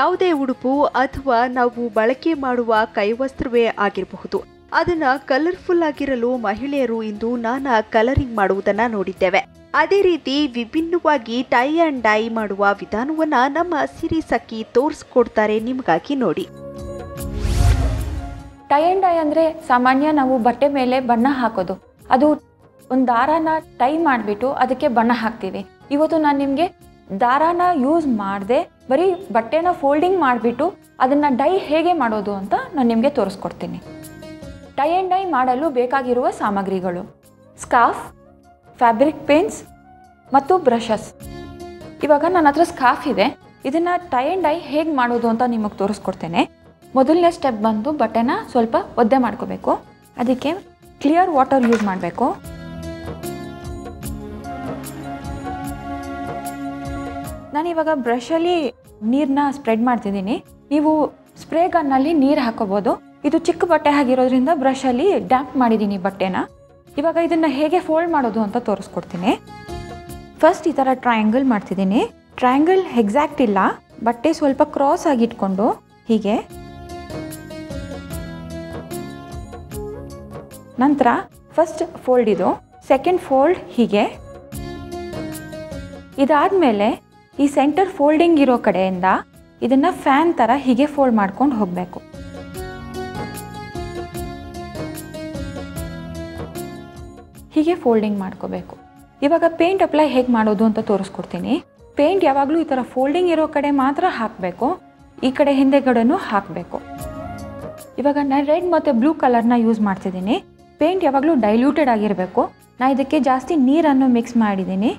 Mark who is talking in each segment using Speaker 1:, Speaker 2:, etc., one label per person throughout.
Speaker 1: ಯಾವುದೇ ಉಡುಪು ಅಥವಾ ನಾವು ಬಳಕೆ ಮಾಡುವ ಕೈವಸ್ತ್ರವೇ ಆಗಿರಬಹುದು, ಅದನ್ನ ಕಲರ್ಫುಲ್ ಆಗಿರಲು ಮಹಿಳೆಯರು ಇಂದು ನಾನಾ ಕಲರಿಂಗ್ ಮಾಡುವುದನ್ನ ನೋಡಿದ್ದೇವೆ. ಅದೇ ರೀತಿ ವಿಭಿನ್ನವಾಗಿ ಟೈ ಅಂಡ್ ಡೈ ಮಾಡುವ ವಿಧಾನವನ್ನ ನಮ್ಮ ಸಿರಿ ಸಖಿ ತೋರಿಸ್ಕೊಡ್ತಾರೆ ನಿಮಗಾಗಿ ನೋಡಿ.
Speaker 2: ಟೈ ಅಂಡ್ ಡೈ ಅಂದರೆ ಸಾಮಾನ್ಯ ನಾವು ಬಟ್ಟೆ ಮೇಲೆ ಬಣ್ಣ ಹಾಕೋದು. ಅದು ಒಂದು ದಾರಾನ ಟೈ ಮಾಡಿಬಿಟ್ಟು ಅದಕ್ಕೆ ಬಣ್ಣ ಹಾಕ್ತೀವಿ. ಇವತ್ತು ನಾನು ನಿಮಗೆ ದಾರಾನ ಯೂಸ್ ಮಾಡದೆ ಬರೀ ಬಟ್ಟೆನ ಫೋಲ್ಡಿಂಗ್ ಮಾಡಿಬಿಟ್ಟು ಅದನ್ನು ಡೈ ಹೇಗೆ ಮಾಡೋದು ಅಂತ ನಾನು ನಿಮಗೆ ತೋರಿಸ್ಕೊಡ್ತೀನಿ. ಟೈ ಆ್ಯಂಡ್ ಡೈ ಮಾಡಲು ಬೇಕಾಗಿರುವ ಸಾಮಗ್ರಿಗಳು: ಸ್ಕಾರ್ಫ್, ಫ್ಯಾಬ್ರಿಕ್ ಪೇನ್ಸ್ ಮತ್ತು ಬ್ರಷಸ್. ಇವಾಗ ನನ್ನ ಹತ್ರ ಸ್ಕಾರ್ಫ್ ಇದೆ. ಇದನ್ನು ಟೈ ಆ್ಯಂಡ್ ಡೈ ಹೇಗೆ ಮಾಡೋದು ಅಂತ ನಿಮಗೆ ತೋರಿಸ್ಕೊಡ್ತೇನೆ. ಮೊದಲನೇ ಸ್ಟೆಪ್ ಬಂದು ಬಟ್ಟೆನ ಸ್ವಲ್ಪ ಒದ್ದೆ ಮಾಡ್ಕೋಬೇಕು. ಅದಕ್ಕೆ ಕ್ಲಿಯರ್ ವಾಟರ್ ಯೂಸ್ ಮಾಡಬೇಕು. ನಾನಿವಾಗ ಬ್ರಷಲ್ಲಿ ನೀರನ್ನ ಸ್ಪ್ರೆಡ್ ಮಾಡ್ತಿದ್ದೀನಿ. ನೀವು ಸ್ಪ್ರೇ ಗನ್ನಲ್ಲಿ ನೀರು ಹಾಕೋಬೋದು. ಇದು ಚಿಕ್ಕ ಬಟ್ಟೆ ಆಗಿರೋದ್ರಿಂದ ಬ್ರಷಲ್ಲಿ ಡ್ಯಾಪ್ ಮಾಡಿದ್ದೀನಿ ಬಟ್ಟೆನ. ಇವಾಗ ಇದನ್ನು ಹೇಗೆ ಫೋಲ್ಡ್ ಮಾಡೋದು ಅಂತ ತೋರಿಸ್ಕೊಡ್ತೀನಿ. ಫಸ್ಟ್ ಈ ಥರ ಟ್ರಯಾಂಗಲ್ ಮಾಡ್ತಿದ್ದೀನಿ. ಟ್ರಯಾಂಗಲ್ ಎಕ್ಸಾಕ್ಟ್ ಇಲ್ಲ, ಬಟ್ಟೆ ಸ್ವಲ್ಪ ಕ್ರಾಸ್ ಆಗಿಟ್ಕೊಂಡು ಹೀಗೆ. ನಂತರ ಫಸ್ಟ್ ಫೋಲ್ಡ್ ಇದು, ಸೆಕೆಂಡ್ ಫೋಲ್ಡ್ ಹೀಗೆ. ಇದಾದಮೇಲೆ ಈ ಸೆಂಟರ್ ಫೋಲ್ಡಿಂಗ್ ಇರೋ ಕಡೆಯಿಂದ ಇದನ್ನು ಫ್ಯಾನ್ ಥರ ಹೀಗೆ ಫೋಲ್ಡ್ ಮಾಡ್ಕೊಂಡು ಹೋಗಬೇಕು. ಹೀಗೆ ಫೋಲ್ಡಿಂಗ್ ಮಾಡ್ಕೋಬೇಕು. ಇವಾಗ ಪೇಂಟ್ ಅಪ್ಲೈ ಹೇಗೆ ಮಾಡೋದು ಅಂತ ತೋರಿಸ್ಕೊಡ್ತೀನಿ. ಪೇಂಟ್ ಯಾವಾಗಲೂ ಈ ಥರ ಫೋಲ್ಡಿಂಗ್ ಇರೋ ಕಡೆ ಮಾತ್ರ ಹಾಕಬೇಕು, ಈ ಕಡೆ ಹಿಂದೆಗಡೆನೂ ಹಾಕಬೇಕು. ಇವಾಗ ನಾನು ರೆಡ್ ಮತ್ತು ಬ್ಲೂ ಕಲರ್ನ ಯೂಸ್ ಮಾಡ್ತಿದ್ದೀನಿ. ಪೇಂಟ್ ಯಾವಾಗಲೂ ಡೈಲ್ಯೂಟೆಡ್ ಆಗಿರಬೇಕು. ನಾನು ಇದಕ್ಕೆ ಜಾಸ್ತಿ ನೀರನ್ನು ಮಿಕ್ಸ್ ಮಾಡಿದ್ದೀನಿ.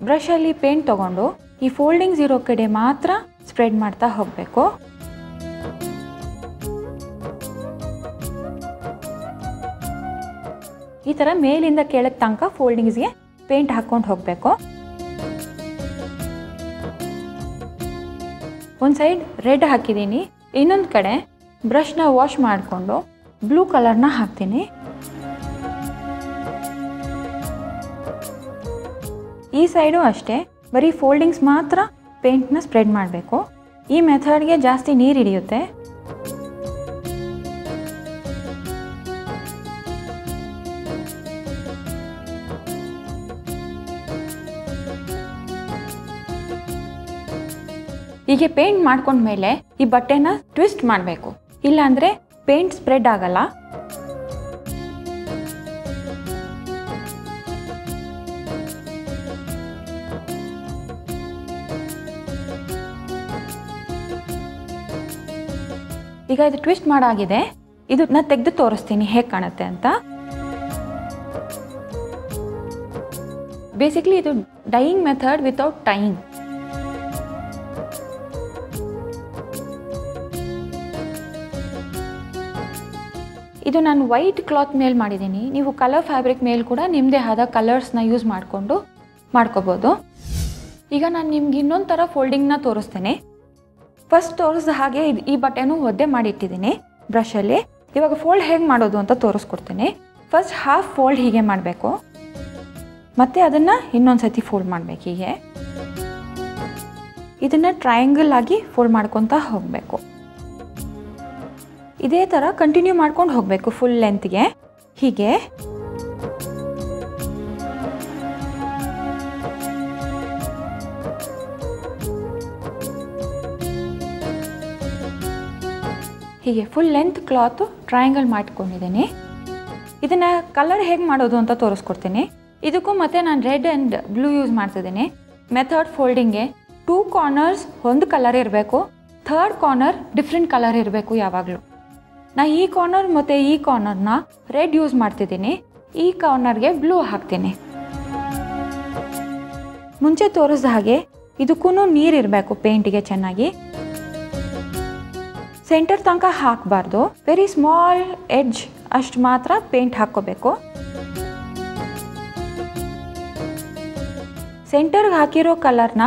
Speaker 2: ಬ್ರಷಲ್ಲಿ ಪೇಂಟ್ ತೊಗೊಂಡು ಈ ಫೋಲ್ಡಿಂಗ್ಸ್ ಇರೋ ಕಡೆ ಮಾತ್ರ ಸ್ಪ್ರೆಡ್ ಮಾಡ್ತಾ ಹೋಗಬೇಕು. ಈ ಥರ ಮೇಲಿಂದ ಕೆಳಗೆ ತನಕ ಫೋಲ್ಡಿಂಗ್ಸ್ಗೆ ಪೇಂಟ್ ಹಾಕ್ಕೊಂಡು ಹೋಗಬೇಕು. ಒಂದು ಸೈಡ್ ರೆಡ್ ಹಾಕಿದ್ದೀನಿ, ಇನ್ನೊಂದು ಕಡೆ ಬ್ರಷ್ನ ವಾಶ್ ಮಾಡಿಕೊಂಡು ಬ್ಲೂ ಕಲರ್ನ ಹಾಕ್ತೀನಿ. ಈ ಸೈಡು ಅಷ್ಟೇ, ಬರೀ ಫೋಲ್ಡಿಂಗ್ಸ್ ಮಾತ್ರ ಪೇಂಟ್ನ ಸ್ಪ್ರೆಡ್ ಮಾಡಬೇಕು. ಈ ಮೆಥಡ್ಗೆ ಜಾಸ್ತಿ ನೀರು ಹಿಡಿಯುತ್ತೆ. ಹೀಗೆ ಪೇಂಟ್ ಮಾಡ್ಕೊಂಡ್ಮೇಲೆ ಈ ಬಟ್ಟೆನ ಟ್ವಿಸ್ಟ್ ಮಾಡಬೇಕು, ಇಲ್ಲಾಂದರೆ ಪೇಂಟ್ ಸ್ಪ್ರೆಡ್ ಆಗಲ್ಲ. ಈಗ ಇದು ಟ್ವಿಸ್ಟ್ ಮಾಡಾಗಿದೆ. ಇದನ್ನ ತೆಗೆದು ತೋರಿಸ್ತೀನಿ ಹೇಗೆ ಕಾಣುತ್ತೆ ಅಂತ. ಬೇಸಿಕ್ಲಿ ಇದು ಡೈಯಿಂಗ್ ಮೆಥಡ್ ವಿತೌಟ್ ಟೈಯಿಂಗ್. ಇದು ನಾನು ವೈಟ್ ಕ್ಲಾತ್ ಮೇಲೆ ಮಾಡಿದ್ದೀನಿ. ನೀವು ಕಲರ್ ಫ್ಯಾಬ್ರಿಕ್ ಮೇಲೆ ಕೂಡ ನಿಮ್ಮದೇ ಆದ ಕಲರ್ಸ್ನ ಯೂಸ್ ಮಾಡಿಕೊಂಡು ಮಾಡ್ಕೋಬೋದು. ಈಗ ನಾನು ನಿಮ್ಗೆ ಇನ್ನೊಂದು ಥರ ಫೋಲ್ಡಿಂಗ್ನ ತೋರಿಸ್ತೇನೆ. ಫಸ್ಟ್ ತೋರಿಸಿದ ಹಾಗೆ ಈ ಬಟ್ಟೆನೂ ಒದ್ದೆ ಮಾಡಿಟ್ಟಿದ್ದೀನಿ ಬ್ರಷಲ್ಲಿ. ಇವಾಗ ಫೋಲ್ಡ್ ಹೇಗೆ ಮಾಡೋದು ಅಂತ ತೋರಿಸ್ಕೊಡ್ತೀನಿ. ಫಸ್ಟ್ ಹಾಫ್ ಫೋಲ್ಡ್ ಹೀಗೆ ಮಾಡಬೇಕು, ಮತ್ತು ಅದನ್ನು ಇನ್ನೊಂದು ಸತಿ ಫೋಲ್ಡ್ ಮಾಡಬೇಕು ಹೀಗೆ. ಇದನ್ನು ಟ್ರಯಾಂಗಲ್ ಆಗಿ ಫೋಲ್ಡ್ ಮಾಡ್ಕೊತಾ ಹೋಗಬೇಕು. ಇದೇ ಥರ ಕಂಟಿನ್ಯೂ ಮಾಡ್ಕೊಂಡು ಹೋಗಬೇಕು ಫುಲ್ ಲೆಂತ್ಗೆ ಹೀಗೆ. ಹೀಗೆ ಫುಲ್ ಲೆಂತ್ ಕ್ಲಾತು ಟ್ರಯಾಂಗಲ್ ಮಾಡ್ಕೊಂಡಿದ್ದೀನಿ. ಇದನ್ನು ಕಲರ್ ಹೇಗೆ ಮಾಡೋದು ಅಂತ ತೋರಿಸ್ಕೊಡ್ತೀನಿ. ಇದಕ್ಕೂ ಮತ್ತು ನಾನು ರೆಡ್ ಆ್ಯಂಡ್ ಬ್ಲೂ ಯೂಸ್ ಮಾಡ್ತಿದ್ದೀನಿ. ಮೆಥಡ್ ಫೋಲ್ಡಿಂಗ್ಗೆ 2 ಕಾರ್ನರ್ಸ್ ಒಂದು ಕಲರ್ ಇರಬೇಕು, 3rd ಕಾರ್ನರ್ ಡಿಫ್ರೆಂಟ್ ಕಲರ್ ಇರಬೇಕು ಯಾವಾಗಲೂ. ನಾನು ಈ ಕಾರ್ನರ್ ಮತ್ತು ಈ ಕಾರ್ನರ್ನ ರೆಡ್ ಯೂಸ್ ಮಾಡ್ತಿದ್ದೀನಿ, ಈ ಕಾರ್ನರ್ಗೆ ಬ್ಲೂ ಹಾಕ್ತೀನಿ. ಮುಂಚೆ ತೋರಿಸಿದ ಹಾಗೆ ಇದಕ್ಕೂ ನೀರಿರಬೇಕು ಪೇಂಟಿಗೆ ಚೆನ್ನಾಗಿ. ಸೆಂಟರ್ ತನಕ ಹಾಕಬಾರ್ದು, ವೆರಿ ಸ್ಮಾಲ್ ಎಡ್ಜ್ ಅಷ್ಟು ಮಾತ್ರ ಪೇಂಟ್ ಹಾಕ್ಕೋಬೇಕು. ಸೆಂಟರ್ಗೆ ಹಾಕಿರೋ ಕಲರ್ನ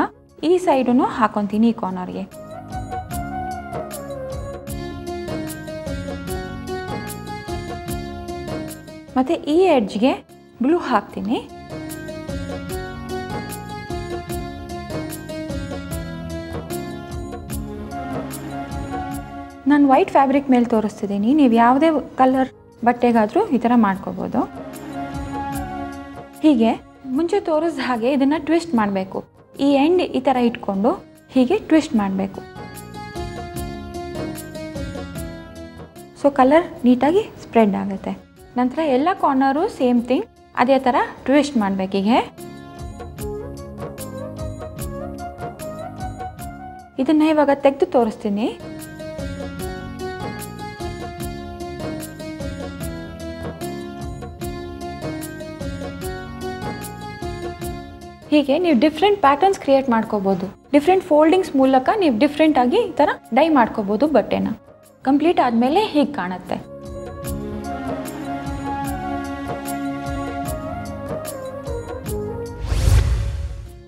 Speaker 2: ಈ ಸೈಡೂ ಹಾಕೊತೀನಿ ಈ ಕಾರ್ನರ್ಗೆ. ಮತ್ತು ಈ ಎಡ್ಜ್ಗೆ ಬ್ಲೂ ಹಾಕ್ತೀನಿ. ನಾನು ವೈಟ್ ಫ್ಯಾಬ್ರಿಕ್ ಮೇಲೆ ತೋರಿಸ್ತಿದ್ದೀನಿ. ನೀವು ಯಾವುದೇ ಕಲರ್ ಬಟ್ಟೆಗಾದರೂ ಈ ಥರ ಮಾಡ್ಕೋಬೋದು. ಹೀಗೆ ಮುಂಚೆ ತೋರಿಸಿದ ಹಾಗೆ ಇದನ್ನು ಟ್ವಿಸ್ಟ್ ಮಾಡಬೇಕು. ಈ ಎಂಡ್ ಈ ಥರ ಇಟ್ಕೊಂಡು ಹೀಗೆ ಟ್ವಿಸ್ಟ್ ಮಾಡಬೇಕು. ಸೊ ಕಲರ್ ನೀಟಾಗಿ ಸ್ಪ್ರೆಡ್ ಆಗುತ್ತೆ. ನಂತರ ಎಲ್ಲ ಕಾರ್ನರು ಸೇಮ್ ಥಿಂಗ್ ಅದೇ ಥರ ಟ್ವಿಸ್ಟ್ ಮಾಡಬೇಕೀಗೆ. ಇದನ್ನು ಇವಾಗ ತೆಗೆದು ತೋರಿಸ್ತೀನಿ. ಹೀಗೆ ನೀವು ಡಿಫ್ರೆಂಟ್ ಪ್ಯಾಟರ್ನ್ಸ್ ಕ್ರಿಯೇಟ್ ಮಾಡ್ಕೋಬೋದು. ಡಿಫ್ರೆಂಟ್ ಫೋಲ್ಡಿಂಗ್ಸ್ ಮೂಲಕ ನೀವು ಡಿಫ್ರೆಂಟಾಗಿ ಈ ಥರ ಡೈ ಮಾಡ್ಕೋಬೋದು. ಬಟ್ಟೆನ ಕಂಪ್ಲೀಟ್ ಆದಮೇಲೆ ಹೀಗೆ ಕಾಣುತ್ತೆ.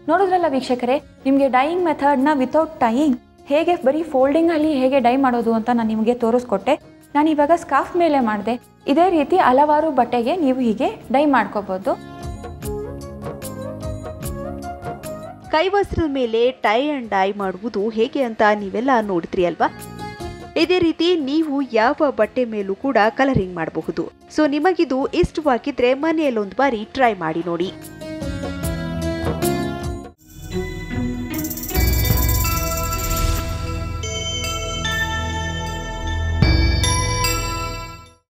Speaker 2: ನೋಡಿದ್ರಲ್ಲ ವೀಕ್ಷಕರೇ, ನಿಮಗೆ ಡೈಯಿಂಗ್ ಮೆಥಡ್ನ ವಿತೌಟ್ ಟೈಯಿಂಗ್ ಹೇಗೆ ಬರೀ ಫೋಲ್ಡಿಂಗಲ್ಲಿ ಹೇಗೆ ಡೈ ಮಾಡೋದು ಅಂತ ನಾನು ನಿಮಗೆ ತೋರಿಸ್ಕೊಟ್ಟೆ. ನಾನು ಇವಾಗ ಸ್ಕಾರ್ಫ್ ಮೇಲೆ ಮಾಡಿದೆ. ಇದೇ ರೀತಿ ಹಲವಾರು ಬಟ್ಟೆಗೆ ನೀವು ಹೀಗೆ ಡೈ ಮಾಡ್ಕೋಬೋದು.
Speaker 1: ಕೈವಸ್ತ್ರದ ಮೇಲೆ ಟೈ ಅಂಡ್ ಡೈ ಮಾಡುವುದು ಹೇಗೆ ಅಂತ ನೀವೆಲ್ಲ ನೋಡಿದ್ರಿ ಅಲ್ವಾ? ಇದೇ ರೀತಿ ನೀವು ಯಾವ ಬಟ್ಟೆ ಮೇಲೂ ಕೂಡ ಕಲರಿಂಗ್ ಮಾಡಬಹುದು. ಸೊ ನಿಮಗಿದು ಇಷ್ಟವಾಗಿದ್ರೆ ಮನೆಯಲ್ಲೊಂದು ಬಾರಿ ಟ್ರೈ ಮಾಡಿ ನೋಡಿ.